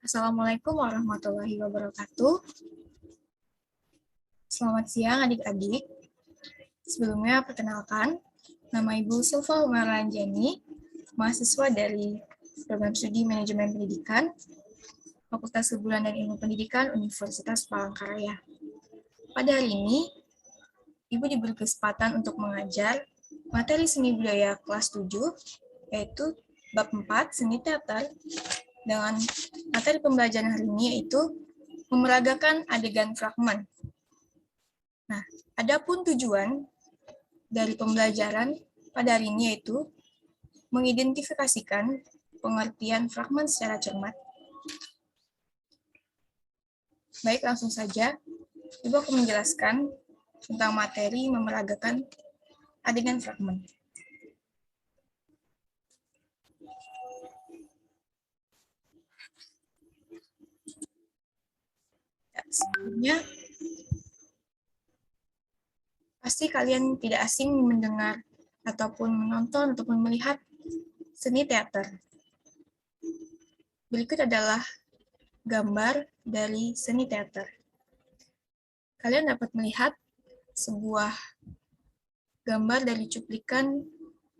Assalamualaikum warahmatullahi wabarakatuh. Selamat siang adik-adik. Sebelumnya perkenalkan, nama Ibu Silva Umaranjani, mahasiswa dari Program Studi Manajemen Pendidikan, Fakultas Keguruan dan Ilmu Pendidikan Universitas Palangkaraya. Pada hari ini, Ibu diberi kesempatan untuk mengajar materi seni budaya kelas 7, yaitu bab 4, seni teater, dengan materi pembelajaran hari ini yaitu memeragakan adegan fragmen. Nah, adapun tujuan dari pembelajaran pada hari ini yaitu mengidentifikasikan pengertian fragmen secara cermat. Baik, langsung saja. Ibu akan menjelaskan tentang materi memeragakan adegan fragmen. Sebelumnya, pasti kalian tidak asing mendengar ataupun menonton ataupun melihat seni teater. Berikut adalah gambar dari seni teater. Kalian dapat melihat sebuah gambar dari cuplikan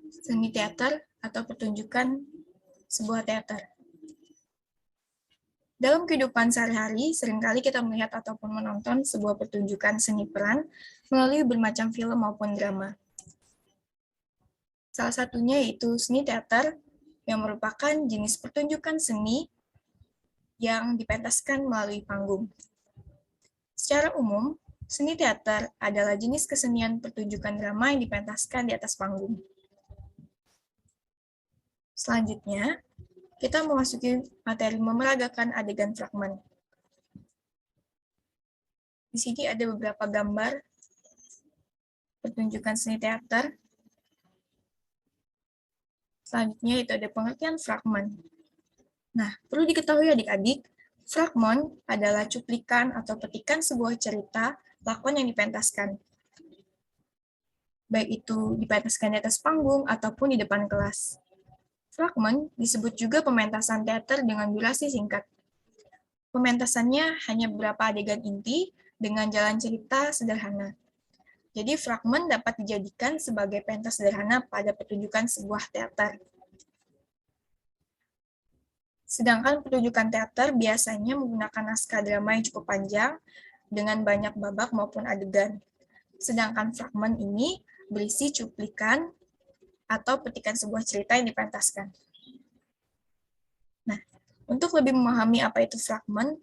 seni teater atau pertunjukan sebuah teater. Dalam kehidupan sehari-hari, seringkali kita melihat ataupun menonton sebuah pertunjukan seni peran melalui bermacam film maupun drama. Salah satunya yaitu seni teater, yang merupakan jenis pertunjukan seni yang dipentaskan melalui panggung. Secara umum, seni teater adalah jenis kesenian pertunjukan drama yang dipentaskan di atas panggung. Selanjutnya, kita memasuki materi memeragakan adegan fragmen. Di sini ada beberapa gambar pertunjukan seni teater. Selanjutnya itu ada pengertian fragmen. Nah, perlu diketahui adik-adik, fragmen adalah cuplikan atau petikan sebuah cerita lakon yang dipentaskan. Baik itu dipentaskan di atas panggung ataupun di depan kelas. Fragmen disebut juga pementasan teater dengan durasi singkat. Pementasannya hanya beberapa adegan inti dengan jalan cerita sederhana. Jadi fragmen dapat dijadikan sebagai pentas sederhana pada pertunjukan sebuah teater. Sedangkan pertunjukan teater biasanya menggunakan naskah drama yang cukup panjang dengan banyak babak maupun adegan. Sedangkan fragmen ini berisi cuplikan atau petikan sebuah cerita yang dipentaskan. Nah, untuk lebih memahami apa itu fragmen,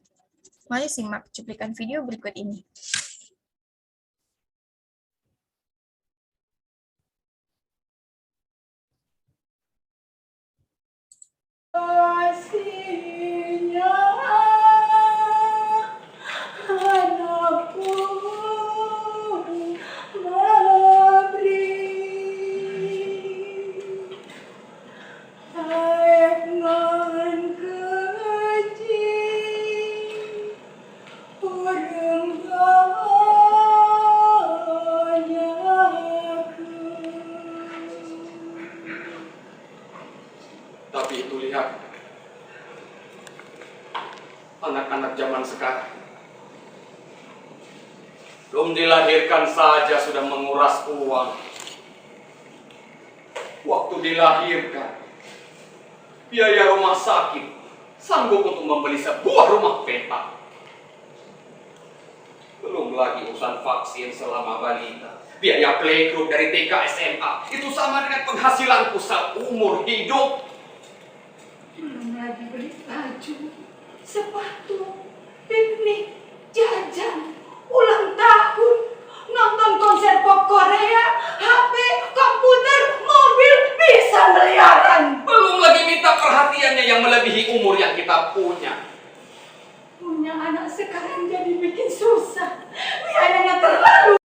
mari simak cuplikan video berikut ini. Tapi itu lihat, anak-anak zaman sekarang belum dilahirkan saja sudah menguras uang. Waktu dilahirkan, biaya rumah sakit sanggup untuk membeli sebuah rumah petak. Belum lagi urusan vaksin selama balita, biaya playgroup dari TK SMA, itu sama dengan penghasilanku seumur hidup. Belum lagi beli baju, sepatu, piknik, jajan, ulang tahun, nonton konser pop Korea, HP, komputer, mobil, bisa miliaran. Belum lagi minta perhatiannya yang melebihi umur yang kita punya. Punya anak sekarang jadi bikin susah, biayanya terlalu.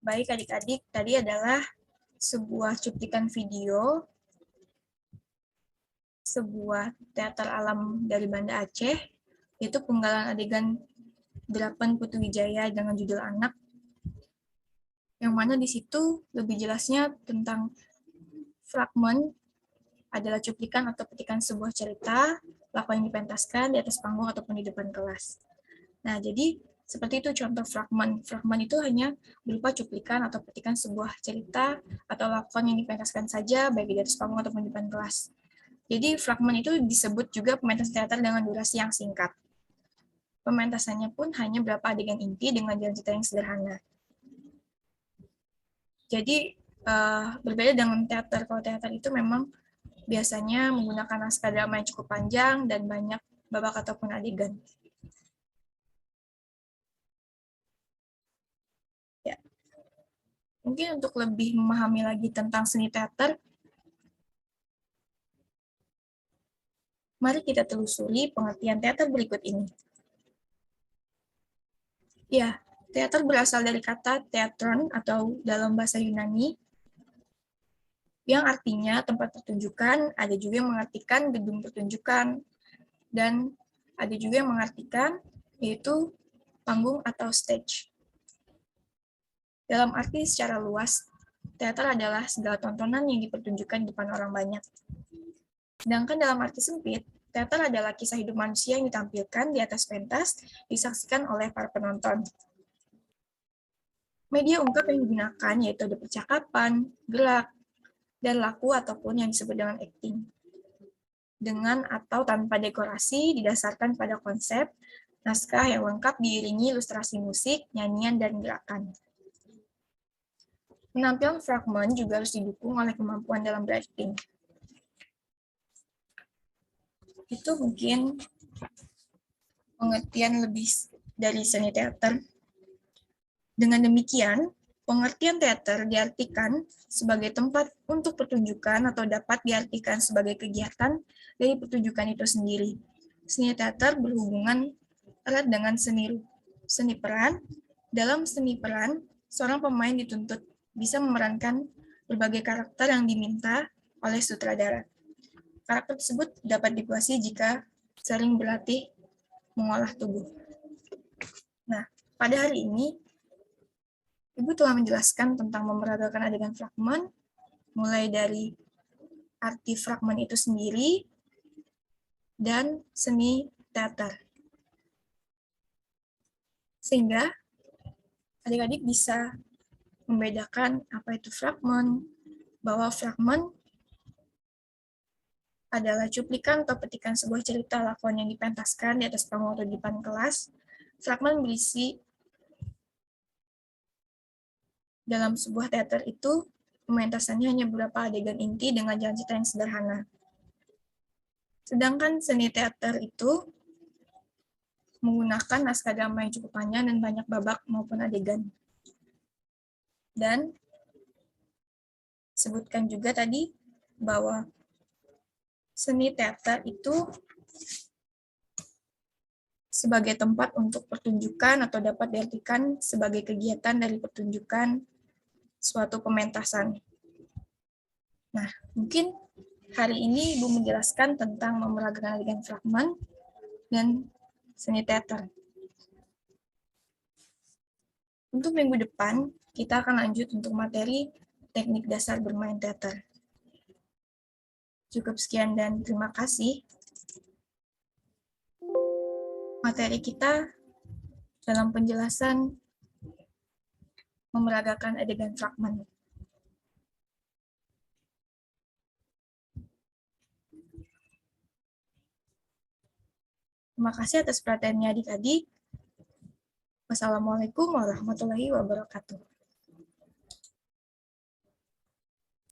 Baik adik-adik, tadi adalah sebuah cuplikan video sebuah teater alam dari Banda Aceh, yaitu penggalan adegan Delapan Putu Wijaya dengan judul Anak, yang mana di situ lebih jelasnya tentang fragmen adalah cuplikan atau petikan sebuah cerita, lakon yang dipentaskan di atas panggung ataupun di depan kelas. Nah, jadi seperti itu contoh fragmen. Fragmen itu hanya berupa cuplikan atau petikan sebuah cerita atau lakon yang dipentaskan saja, baik di atas panggung ataupun di depan kelas. Jadi fragmen itu disebut juga pementasan teater dengan durasi yang singkat. Pementasannya pun hanya beberapa adegan inti dengan jalan cerita yang sederhana. Jadi berbeda dengan teater. Kalau teater itu memang biasanya menggunakan naskah drama yang cukup panjang dan banyak babak ataupun adegan. Ya. Mungkin untuk lebih memahami lagi tentang seni teater, mari kita telusuri pengertian teater berikut ini. Ya, teater berasal dari kata teatron atau dalam bahasa Yunani, yang artinya tempat pertunjukan, ada juga yang mengartikan gedung pertunjukan, dan ada juga yang mengartikan yaitu panggung atau stage. Dalam arti secara luas, teater adalah segala tontonan yang dipertunjukkan di depan orang banyak. Sedangkan dalam arti sempit, teater adalah kisah hidup manusia yang ditampilkan di atas pentas, disaksikan oleh para penonton. Media ungkap yang digunakan yaitu ada percakapan, gerak, dan laku ataupun yang disebut dengan acting. Dengan atau tanpa dekorasi didasarkan pada konsep, naskah yang lengkap diiringi ilustrasi musik, nyanyian, dan gerakan. Penampilan fragmen juga harus didukung oleh kemampuan dalam berakting. Itu mungkin pengertian lebih dari seni teater. Dengan demikian, pengertian teater diartikan sebagai tempat untuk pertunjukan atau dapat diartikan sebagai kegiatan dari pertunjukan itu sendiri. Seni teater berhubungan erat dengan seni peran. Dalam seni peran, seorang pemain dituntut bisa memerankan berbagai karakter yang diminta oleh sutradara. Karakter tersebut dapat dikuasai jika sering berlatih mengolah tubuh. Nah, pada hari ini, Ibu telah menjelaskan tentang memeragakan adegan fragmen, mulai dari arti fragmen itu sendiri, dan seni teater. Sehingga adik-adik bisa membedakan apa itu fragmen, bahwa fragmen adalah cuplikan atau petikan sebuah cerita lakon yang dipentaskan di atas panggung atau di depan kelas. Fragmen berisi dalam sebuah teater itu, pementasannya hanya beberapa adegan inti dengan jalan cerita yang sederhana. Sedangkan seni teater itu menggunakan naskah drama yang cukup panjang dan banyak babak maupun adegan. Dan sebutkan juga tadi bahwa seni teater itu sebagai tempat untuk pertunjukan atau dapat diartikan sebagai kegiatan dari pertunjukan suatu pementasan. Nah, mungkin hari ini Ibu menjelaskan tentang memeragakan adegan fragmen dan seni teater. Untuk minggu depan, kita akan lanjut untuk materi teknik dasar bermain teater. Cukup sekian dan terima kasih. Materi kita dalam penjelasan memeragakan adegan fragmen. Terima kasih atas perhatiannya adik-adik. Wassalamualaikum warahmatullahi wabarakatuh.